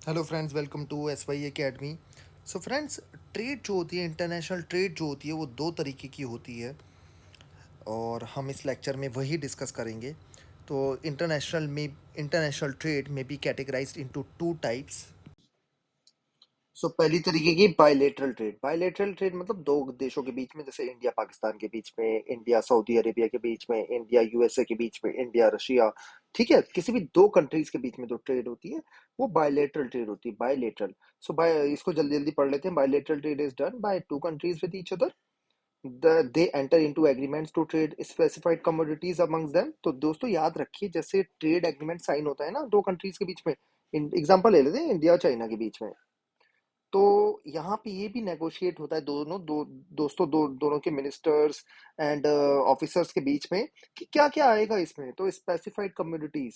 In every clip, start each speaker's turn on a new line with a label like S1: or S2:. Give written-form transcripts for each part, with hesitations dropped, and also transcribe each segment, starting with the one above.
S1: Hello friends, welcome to S Y academy. So friends, trade जो होती है, international trade जो होती है, वो दो तरीके की होती है और हम इस लेक्चर में वही डिस्कस करेंगे। तो इंटरनेशनल ट्रेड में be categorised into two types. So पहली तरीके की बायलेटरल ट्रेड। बायलेटरल ट्रेड मतलब दो देशों के बीच में, जैसे इंडिया पाकिस्तान के बीच में, इंडिया सऊदी अरेबिया के बीच में, इंडिया यूएसए के बीच में, इंडिया रशिया। ठीक है, किसी भी दो कंट्रीज के बीच में जो ट्रेड होती है वो बायलेटरल ट्रेड होती है। बायलेटरल, सो बाय इसको जल्दी जल्दी पढ़ लेते हैं। Bilateral trade is done by two countries with each other. They enter into agreements to trade specified commodities amongst them. तो दोस्तों याद रखिए, जैसे ट्रेड एग्रीमेंट साइन होता है ना दो कंट्रीज के बीच में, एग्जांपल ले लेते हैं इंडिया और चाइना के बीच में। तो यहाँ पे ये भी नेगोशिएट होता है दोनों के मिनिस्टर्स एंड ऑफिसर्स के बीच में कि क्या क्या आएगा इसमें। तो specified communities,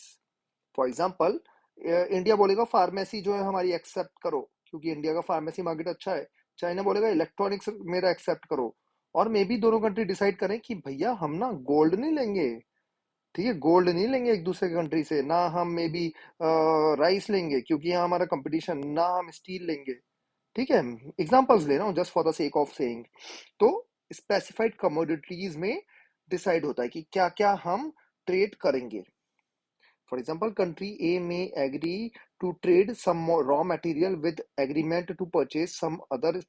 S1: for example India बोलेगा फार्मेसी जो है हमारी एक्सेप्ट करो, क्योंकि इंडिया का फार्मेसी मार्केट अच्छा है। चाइना बोलेगा इलेक्ट्रॉनिक्स मेरा एक्सेप्ट करो। और मे बी दोनों कंट्री डिसाइड करें कि भैया हम ना गोल्ड नहीं लेंगे। ठीक है, गोल्ड नहीं लेंगे एक दूसरे कंट्री से ना, हम मे बी राइस लेंगे क्योंकि यहाँ हमारा कंपटीशन ना, हम स्टील लेंगे। ठीक है, एग्जांपल्स ले रहा हूँ just for the sake of saying. तो स्पेसिफाइड कमोडिटीज में डिसाइड होता है कि क्या क्या हम ट्रेड करेंगे। For example, country A may agree to trade some raw material with agreement to purchase some other.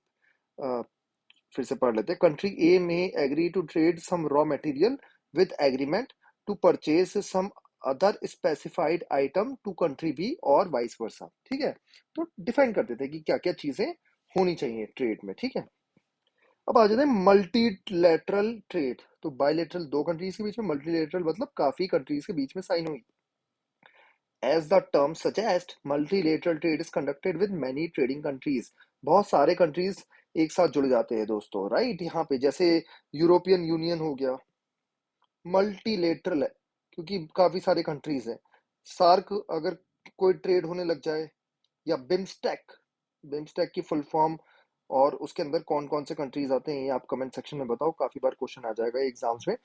S1: फिर से पढ़ लेते हैं। Country A may agree to trade some raw material with agreement to purchase some other specified item to country B और vice versa. ठीक है, तो define कर देते हैं कि क्या क्या चीजें होनी चाहिए ट्रेड में। ठीक है, अब आ जाते हैं मल्टीलेटरल ट्रेड। तो बायलेटरल दो कंट्रीज के बीच में, मल्टीलेटरल मतलब काफी कंट्रीज के बीच में साइन हुई। As the term suggest, multilateral trade is conducted with many trading countries. बहुत सारे कंट्रीज एक साथ जुड़ जाते हैं दोस्तों, राइट। यहाँ पे जैसे यूरोपियन यूनियन हो गया, मल्टीलेटरल है क्योंकि काफी सारे कंट्रीज हैं। सार्क अगर कोई ट्रेड होने लग जाए, या बिम्स्टेक, बिम्स्टेक की फुल फॉर्म और उसके अंदर कौन कौन से कंट्रीज आते हैं ये आप कमेंट सेक्शन में बताओ, काफी बार क्वेश्चन आ जाएगा एग्जाम्स में।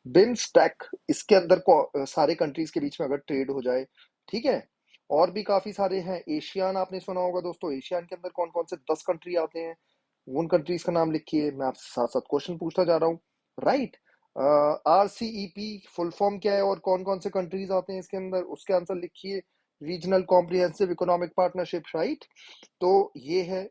S1: बिम्स्टेक, इसके अंदर सारे कंट्रीज के बीच में अगर ट्रेड हो जाए। ठीक है, और भी काफी सारे हैं। एशियान आपने सुना होगा दोस्तों, एशियान के अंदर कौन कौन से 10 कंट्री आते हैं, उन कंट्रीज का नाम लिखिए। मैं आपसे साथ साथ क्वेश्चन पूछता जा रहा हूँ, राइट। RCEP फुल फॉर्म क्या है और कौन कौन से कंट्रीज आते हैं इसके अंदर, उसके आंसर लिखिए। Regional comprehensive economic partnership, right. तो ये है,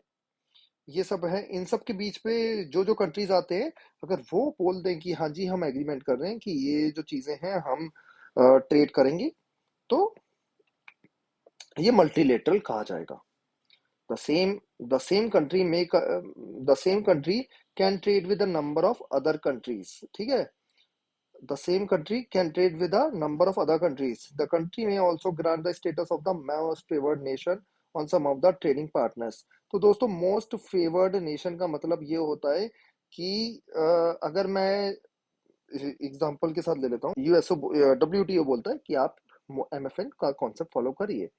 S1: ये सब है। इन सब के बीच पे जो जो कंट्रीज आते हैं, अगर वो बोल दें कि हाँ जी हम एग्रीमेंट कर रहे हैं कि ये जो चीजें हैं हम ट्रेड करेंगे, तो ये मल्टीलेटरल कहा जाएगा। The same the same country में the same country can trade with a number of other countries. ठीक है, the same country can trade with a number of other countries. The country may also grant the status of the most favored nation on some of the trading partners. तो दोस्तों most favoured nation का मतलब ये होता है कि अगर मैं एग्जांपल के साथ ले लेता हूँ, यूएसओ WTO बोलता है कि आप MFN का कॉन्सेप्ट फॉलो करिए।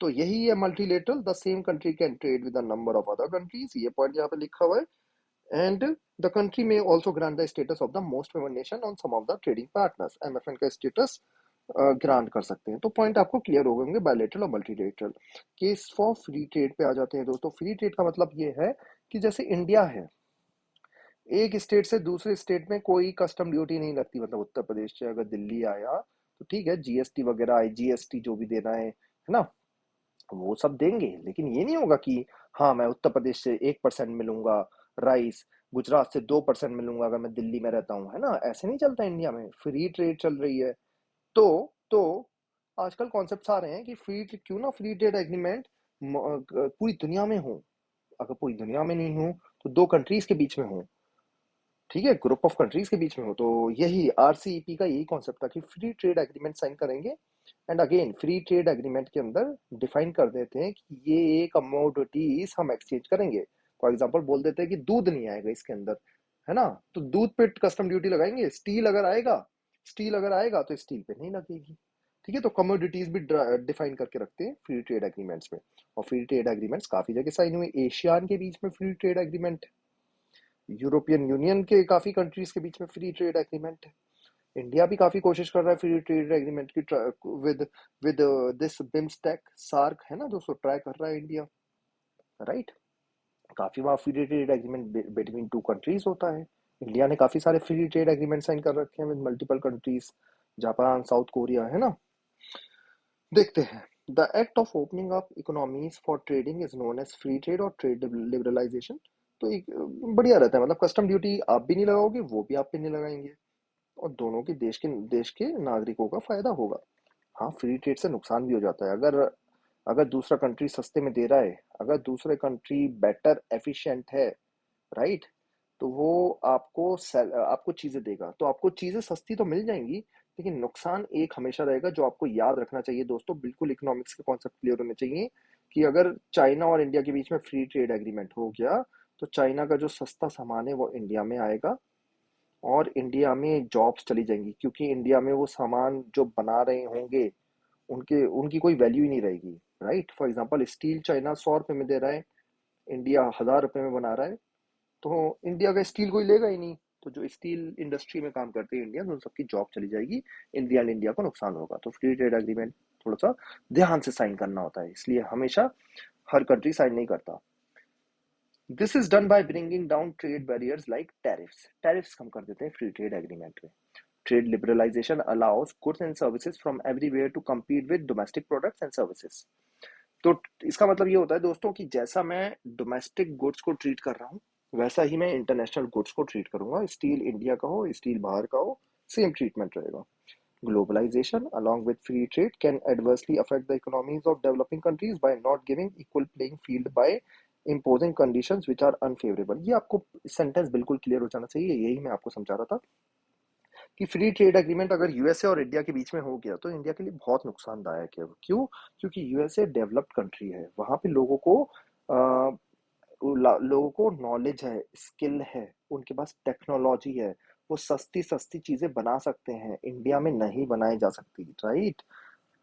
S1: तो यही है multilateral, the same country can trade with a number of other countries. ये पॉइंट यहाँ पे लिखा हुआ है। And the country may also grant the status of the most favored nation on some of the trading partners. MFN का status grant कर सकते हैं। तो पॉइंट आपको क्लियर हो गए होंगे बायलेटरल और multilateral. Case for free trade पे आ जाते हैं दोस्तों। फ्री ट्रेड का मतलब ये है कि जैसे इंडिया है, एक स्टेट से दूसरे स्टेट में कोई कस्टम ड्यूटी नहीं लगती। मतलब उत्तर प्रदेश से अगर दिल्ली आया तो ठीक है, GST वगैरह, IGST जो भी देना है ना, वो सब देंगे। लेकिन ये नहीं होगा कि हाँ मैं उत्तर प्रदेश से 1% मिलूंगा राइस, गुजरात से 2% मिलूंगा अगर मैं दिल्ली में रहता हूँ, है ना। ऐसे नहीं चलता इंडिया में, फ्री ट्रेड चल रही है। तो आजकल कॉन्सेप्ट आ रहे हैं कि क्यों ना फ्री ट्रेड एग्रीमेंट पूरी दुनिया में हो। अगर पूरी दुनिया में नहीं हो तो दो कंट्रीज के बीच में हो। ठीक है, ग्रुप ऑफ कंट्रीज के बीच में हो। तो यही RCEP का यही कॉन्सेप्ट था कि फ्री ट्रेड एग्रीमेंट साइन करेंगे। And again free trade agreement के अंदर डिफाइन कर देते हैं कि ये कमोडिटीज हम एक्सचेंज करेंगे। फॉर एग्जांपल बोल देते हैं कि दूध नहीं आएगा इसके अंदर, है ना, तो दूध पे कस्टम ड्यूटी लगाएंगे। स्टील अगर आएगा तो स्टील पे नहीं लगेगी। ठीक है, तो कमोडिटीज भी डिफाइन करके रखते हैं फ्री ट्रेड एग्रीमेंट्स में। और फ्री ट्रेड एग्रीमेंट्स काफी जगह साइन हुए। एशियान के बीच में free trade agreement, European Union के काफी कंट्रीज के बीच में फ्री ट्रेड एग्रीमेंट है, इंडिया भी काफी कोशिश कर रहा है फ्री ट्रेड एग्रीमेंट की with with this BIMSTEC SAARC है ना दोस्तों, ट्राई कर रहा है इंडिया, राइट। काफी बार free trade agreement between two countries होता है। इंडिया ने काफी सारे फ्री ट्रेड एग्रीमेंट साइन कर रखे हैं with multiple countries, Japan, South Korea, है ना। देखते हैं। The act of opening up economies for trading is known as free trade or trade liberalisation. तो एक बढ़िया रहता है, मतलब कस्टम ड्यूटी आप भी नहीं लगाओगे, वो भी आप पे नहीं लगाएंगे, और दोनों के देश के नागरिकों का फायदा होगा। हाँ, फ्री ट्रेड से नुकसान भी हो जाता है। अगर अगर दूसरा कंट्री सस्ते में दे रहा है, अगर दूसरे कंट्री बेटर एफिशिएंट है, राइट, तो वो आपको चीजें देगा, तो आपको चीजें सस्ती तो मिल जाएंगी, लेकिन नुकसान एक हमेशा रहेगा जो आपको याद रखना चाहिए दोस्तों। बिल्कुल इकोनॉमिक्स के कॉन्सेप्ट क्लियर होने चाहिए कि अगर चाइना और इंडिया के बीच में फ्री ट्रेड एग्रीमेंट हो गया, तो चाइना का जो सस्ता सामान है वो इंडिया में आएगा, और इंडिया में जॉब्स चली जाएंगी, क्योंकि इंडिया में वो सामान जो बना रहे होंगे उनके उनकी कोई वैल्यू ही नहीं रहेगी, right. For example, steel China 100 रुपए में दे रहा है, इंडिया 1000 रुपए में बना रहा है, तो इंडिया का स्टील कोई लेगा ही नहीं। तो जो स्टील इंडस्ट्री में काम करते हैं इंडियन, उन सबकी जॉब चली जाएगी, इंडिया को नुकसान होगा। तो फ्री ट्रेड एग्रीमेंट थोड़ा सा ध्यान से साइन करना होता है, इसलिए हमेशा हर कंट्री साइन नहीं करता। This is done by bringing down trade barriers like tariffs. Tariffs कम कर देते हैं फ्री ट्रेड एग्रीमेंट में। Trade liberalisation allows goods and services from everywhere to compete with domestic products and services. तो इसका मतलब ये होता है दोस्तों कि जैसा मैं डोमेस्टिक गुड्स को ट्रीट कर रहा हूँ, वैसा ही मैं इंटरनेशनल गुड्स को ट्रीट करूंगा। स्टील इंडिया का हो, स्टील बाहर का हो, सेम ट्रीटमेंट रहेगा। Globalization, along with free trade, can adversely affect the economies of developing countries by not giving equal playing field by imposing conditions which are unfavorable। ये आपको sentence बिल्कुल clear हो जाना चाहिए, यही मैं आपको समझा रहा था कि फ्री ट्रेड एग्रीमेंट अगर यूएसए और इंडिया के बीच में हो गया तो इंडिया के लिए बहुत नुकसानदायक है। क्यों? क्योंकि यूएसए डेवलप्ड कंट्री है, वहां पे लोगों को नॉलेज है, स्किल है, उनके पास टेक्नोलॉजी है, वो सस्ती सस्ती चीजें बना सकते हैं, इंडिया में नहीं बनाई जा सकती, राइट।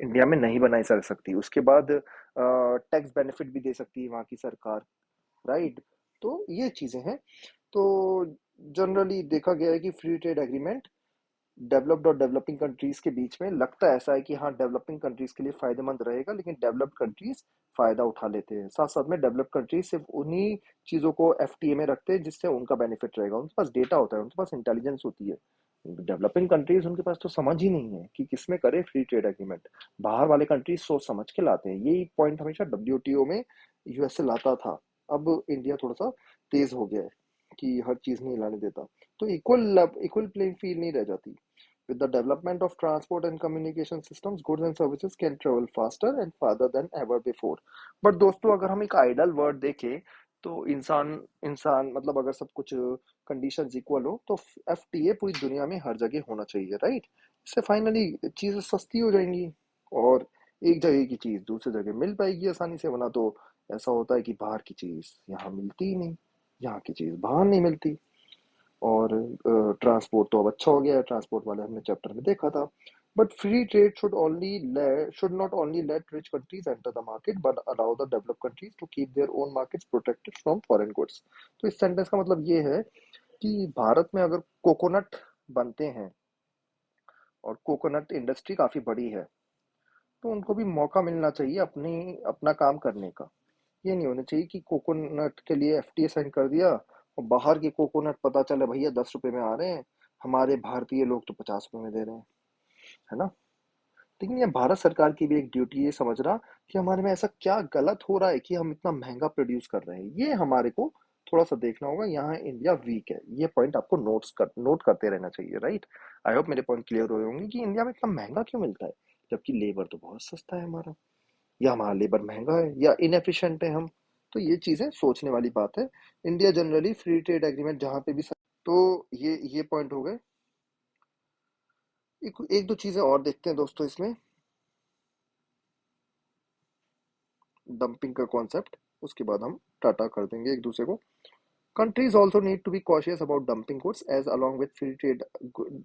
S1: इंडिया में नहीं बनाई जा सकती, उसके बाद टैक्स बेनिफिट भी दे सकती है वहाँ की सरकार, राइट। तो ये चीजें हैं। तो जनरली देखा गया है कि फ्री ट्रेड एग्रीमेंट डेवलप्ड और डेवलपिंग कंट्रीज के बीच में लगता ऐसा है कि हाँ, डेवलपिंग कंट्रीज के लिए फायदेमंद रहेगा, लेकिन डेवलप्ड कंट्रीज फायदा उठा लेते हैं। साथ साथ में डेवलप्ड कंट्रीज सिर्फ उन्हीं चीजों को एफटीए में रखते हैं जिससे उनका बेनिफिट रहेगा। उनके पास डेटा होता है, उनके पास इंटेलिजेंस होती है। डेवलपिंग कंट्रीज, उनके पास तो समझ ही नहीं है कि किसमें करे फ्री ट्रेड एग्रीमेंट। बाहर वाले कंट्रीज सोच समझ के लाते हैं, यही पॉइंट हमेशा डब्ल्यूटीओ में यूएसए लाता था। अब इंडिया थोड़ा सा तेज हो गया है कि हर चीज नहीं लाने देता, तो इक्वल प्लेइंग फील्ड नहीं रह जाती। With the development of transport and communication systems, goods and services can travel faster and farther than ever before। But दोस्तों, अगर हम एक आइडल वर्ड देखें, तो इंसान इंसान मतलब अगर सब कुछ कंडीशंस इक्वल हो, तो एफटीए पूरी दुनिया में हर जगह होना चाहिए, राइट। इससे फाइनली चीजें सस्ती हो जाएंगी, और एक जगह की चीज दूसरी जगह मिल पाएगी आसानी से। वरना तो ऐसा होता है कि बाहर की चीज यहाँ मिलती ही नहीं, यहाँ की चीज बाहर नहीं मिलती। और ट्रांसपोर्ट तो अब अच्छा हो गया है, ट्रांसपोर्ट वाले हमने चैप्टर में देखा था। But free trade should not only let rich countries enter the market but allow the developed countries to keep their own markets protected from foreign goods. तो इस सेंटेंस का मतलब ये है कि भारत में अगर कोकोनट बनते हैं और कोकोनट इंडस्ट्री काफी बड़ी है, तो उनको भी मौका मिलना चाहिए अपनी अपना काम करने का। ये नहीं होना चाहिए कि कोकोनट के लिए एफटीए साइन कर दिया और बाहर के कोकोनट पता चले भैया 10 रुपए में आ रहे हैं, हमारे भारतीय लोग तो 50 रुपए में दे रहे हैं, है ना। लेकिन ये भारत सरकार की भी एक ड्यूटी है समझना कि हमारे में ऐसा क्या गलत हो रहा है कि हम इतना महंगा प्रोड्यूस कर रहे हैं। ये हमारे को थोड़ा सा देखना होगा, यहाँ इंडिया वीक है, ये पॉइंट आपको नोट करते रहना चाहिए, राइट। आई होप मेरे पॉइंट क्लियर हुए होंगे कि इंडिया में इतना महंगा क्यों मिलता है, जबकि लेबर तो बहुत सस्ता है हमारा, या हमारा लेबर महंगा है, या इनएफिशिएंट है हम। तो ये चीजें सोचने वाली बात है। India generally free trade agreement जहां पे भी तो ये पॉइंट हो गए। एक दो चीजें और देखते हैं दोस्तों इसमें, डंपिंग का कॉन्सेप्ट, उसके बाद हम टाटा कर देंगे एक दूसरे को। Countries also need to be cautious about dumping goods, as along with free trade,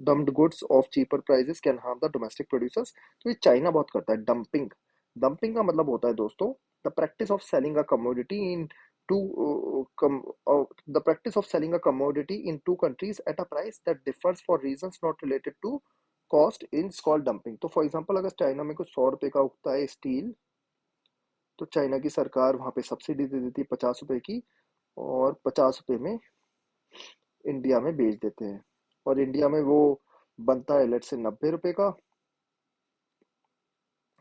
S1: dumped goods of cheaper prices can harm the domestic producers। तो ये चाइना बहुत करता है डंपिंग। डंपिंग का मतलब होता है दोस्तों the practice of selling a commodity in the practice of selling a commodity in two countries at a price that differs for reasons not related to cost is called dumping. तो for example अगर China में कुछ 100 रुपए का उगता है steel, तो China की सरकार वहां पे सब्सिडी दे देती है 50 रुपए की, और 50 रुपए में इंडिया में बेच देते हैं, और इंडिया में वो बनता है लेट से 90 रुपए का,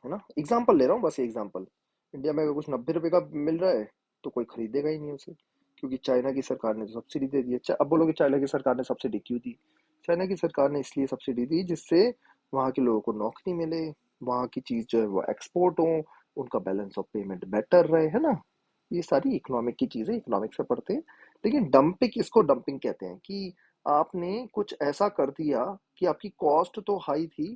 S1: है ना। एग्जाम्पल ले रहा हूँ, बस ये एग्जाम्पल। इंडिया में अगर कुछ 90 रुपए का मिल रहा है तो कोई खरीदेगा ही नहीं उसे, क्योंकि चाइना की सरकार ने तो सब्सिडी दे दी है। अब बोलोगे चाइना की सरकार ने सब्सिडी क्यों दी? चाइना की सरकार ने इसलिए सब्सिडी दी जिससे वहां के लोगों को नौकरी मिले, वहां की चीज जो है वो एक्सपोर्ट हो, उनका बैलेंस ऑफ पेमेंट बेटर रहे, है ना। ये सारी इकोनॉमिक की चीजें, इकोनॉमिक्स से पढ़ते हैं। लेकिन डंपिंग, इसको डंपिंग कहते हैं कि आपने कुछ ऐसा कर दिया कि आपकी कॉस्ट तो हाई थी,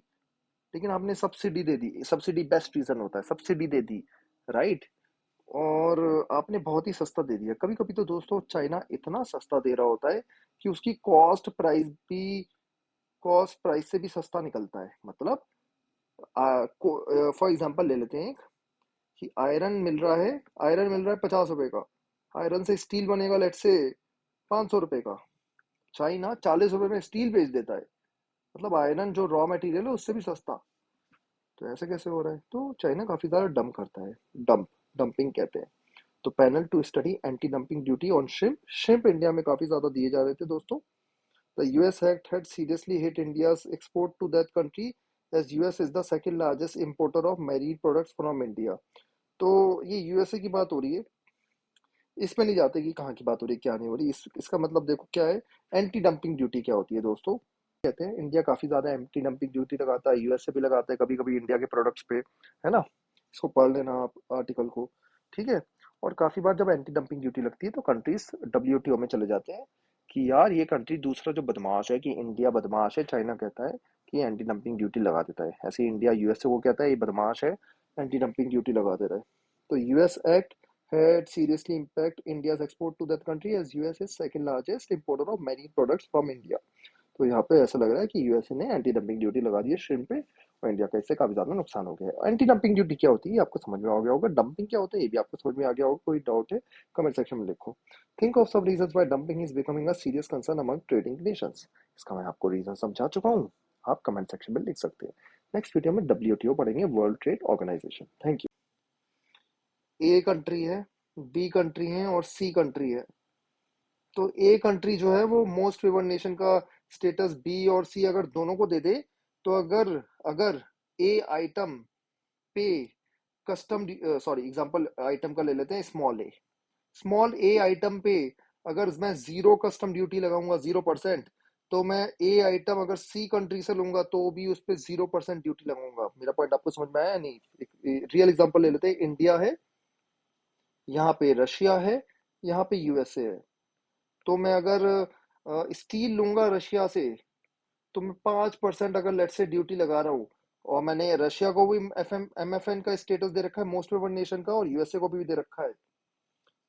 S1: लेकिन आपने सब्सिडी दे दी। सब्सिडी बेस्ट रीजन होता है, सब्सिडी दे दी, राइट। और आपने बहुत ही सस्ता दे दिया। कभी कभी तो दोस्तों चाइना इतना सस्ता दे रहा होता है कि उसकी कॉस्ट प्राइस से भी सस्ता निकलता है। मतलब फॉर एग्जांपल ले लेते हैं कि आयरन मिल रहा है 50 रुपए का, आयरन से स्टील बनेगा लेट से 500 रुपए का। चाइना 40 रुपए में स्टील बेच देता है, मतलब आयरन जो रॉ मटेरियल है उससे भी सस्ता। तो ऐसे कैसे हो रहा है? तो चाइना काफी ज्यादा डंप करता है। डंप, डंपिंग कहते हैं। तो panel to study anti dumping duty on shrimp. Shrimp India में काफी ज्यादा दिए जा रहे थे दोस्तों। The US act had seriously hit India's export to that country, as US is the second largest importer of marine products from India. तो ये यूएसए की बात हो रही है, इसमें नहीं जाते कि कहाँ की बात हो रही है क्या नहीं हो रही। इसका मतलब देखो क्या है। एंटी डंपिंग ड्यूटी क्या होती है दोस्तों? कहते हैं इंडिया काफी ज्यादा एंटी डंपिंग ड्यूटी लगाता है, यूएसए भी लगाता है कभी कभी इंडिया के प्रोडक्ट्स पे, है ना। इसको पढ़ लेना आप आर्टिकल को, ठीक है। और काफी बार जब एंटी डंपिंग ड्यूटी लगती है तो कंट्रीज डब्ल्यूटीओ में चले जाते हैं कि यार ये कंट्री दूसरा जो बदमाश है, कि इंडिया बदमाश है, चाइना कहता है कि एंटी डंपिंग ड्यूटी लगा देता है। ऐसे इंडिया यूएसए को कहता है ये बदमाश है, एंटी डंपिंग ड्यूटी लगा दे रहा है। तो US act had seriously impact India's export to that country, as US is second largest importer of marine products from India. तो यहाँ पे ऐसा लग रहा है कि यूएसए ने एंटी डंपिंग ड्यूटी लगा दी है श्रिम्प पे, और इंडिया का इससे काफी ज्यादा नुकसान हो गया है। एंटी डंपिंग ड्यूटी क्या होती है आपको समझ में आ गया होगा, डंपिंग क्या होता है ये भी आपको समझ में आ गया होगा। कोई डाउट है कमेंट सेक्शन में लिखो। थिंक ऑफ सब reasons why dumping is becoming a serious concern among trading Nations. इसका मैं आपको रीजन समझा चुका हूँ, आप कमेंट सेक्शन में लिख सकते हैं। नेक्स्ट वीडियो में डब्ल्यूटीओ पढ़ेंगे, World Trade Organisation. Thank you. A country है, बी कंट्री है और सी कंट्री है। तो ए कंट्री जो है वो मोस्ट फेवर्ड नेशन का स्टेटस बी और सी अगर दोनों को दे दे, तो अगर अगर ए आइटम पे कस्टम, सॉरी एग्जांपल आइटम का ले लेते हैं स्मॉल ए आइटम पे अगर मैं जीरो कस्टम ड्यूटी लगाऊंगा 0%, तो मैं ए आइटम अगर सी कंट्री से लूंगा तो भी उस पर 0% ड्यूटी लगाऊंगा। मेरा पॉइंट आपको समझ में आया नहीं? एक रियल एग्जांपल ले लेते हैं। इंडिया है, यहाँ पे रशिया है, यहाँ पे यूएसए है। तो मैं अगर स्टील लूंगा रशिया से, तो मैं 5% अगर लेट से ड्यूटी लगा रहा हूँ, और मैंने रशिया को भी एमएफएन का स्टेटस दे रखा है, मोस्ट फेवर्ड नेशन का, और यूएसए को भी दे रखा है।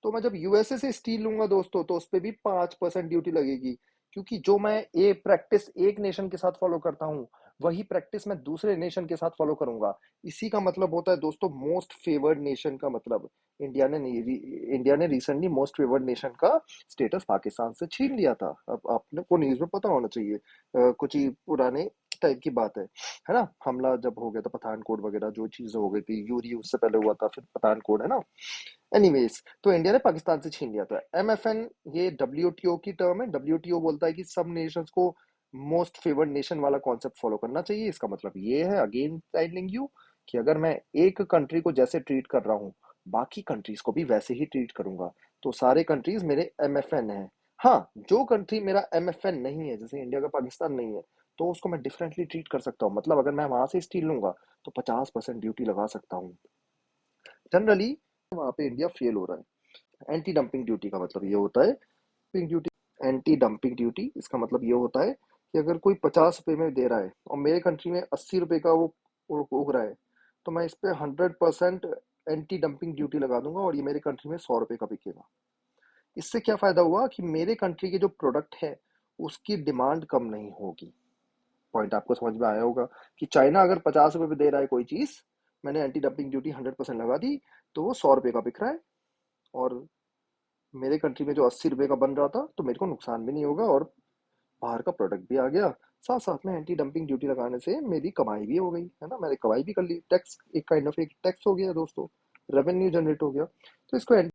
S1: तो मैं जब यूएसए से स्टील लूंगा दोस्तों, तो उस पर भी 5% ड्यूटी लगेगी, क्योंकि जो मैं ये प्रैक्टिस एक नेशन के साथ फॉलो करता हूँ, वही प्रैक्टिस मैं दूसरे नेशन के साथ फॉलो करूंगा। इसी का मतलब होता है दोस्तों मोस्ट फेवर्ड नेशन का मतलब। इंडिया ने रिसेंटली मोस्ट फेवर्ड नेशन का स्टेटस पाकिस्तान से छीन लिया था। अब आपने को न्यूज में पता होना चाहिए, कुछ ही पुराने टाइप की बात है ना। हमला जब हो गया था पठानकोट वगैरह, जो चीजें हो गई थी, यूरी उससे पहले हुआ था, फिर पठानकोट, है ना। एनीवेज, तो इंडिया ने पाकिस्तान से छीन लिया था एमएफएन। ये डब्ल्यूटीओ की टर्म है। डब्ल्यूटीओ बोलता है कि सब नेशंस को मोस्ट फेवर्ड नेशन वाला कॉन्सेप्ट फॉलो करना चाहिए। इसका मतलब ये है, अगेन टेलिंग यू, कि अगर मैं एक कंट्री को जैसे ट्रीट कर रहा हूँ, बाकी कंट्रीज को भी वैसे ही ट्रीट करूंगा। तो सारे कंट्रीज मेरे एमएफएन है। हाँ, जो कंट्री मेरा एमएफएन नहीं है, जैसे इंडिया का पाकिस्तान नहीं है, तो उसको मैं डिफरेंटली ट्रीट कर सकता हूँ। मतलब अगर मैं वहां से स्टील लूंगा तो 50% ड्यूटी लगा सकता हूँ जनरली। वहां पे इंडिया फेल हो रहा है। एंटी डंपिंग ड्यूटी का मतलब ये होता है, dumping duty, anti dumping duty इसका मतलब ये होता है कि अगर कोई 50 रुपए में दे रहा है और मेरे कंट्री में 80 रुपए का वो उग रहा है, तो मैं इस पे 100% एंटी डंपिंग ड्यूटी लगा दूंगा, और ये मेरे कंट्री में 100 रुपए का बिकेगा। इससे क्या फायदा हुआ कि मेरे कंट्री के जो प्रोडक्ट है उसकी डिमांड कम नहीं होगी। पॉइंट आपको समझ में आया होगा कि चाइना अगर 50 रुपए पे दे रहा है कोई चीज, मैंने एंटी डंपिंग ड्यूटी 100% लगा दी, तो वो 100 रुपए का बिक रहा है। और मेरे कंट्री में जो 80 रुपए का बन रहा था तो मेरे को नुकसान भी नहीं होगा और बाहर का प्रोडक्ट भी आ गया। साथ साथ में एंटी डंपिंग ड्यूटी लगाने से मेरी कमाई भी हो गई है ना, मैंने कमाई भी कर ली। टैक्स एक काइंड ऑफ एक टैक्स हो गया दोस्तों, रेवेन्यू जनरेट हो गया। तो इसको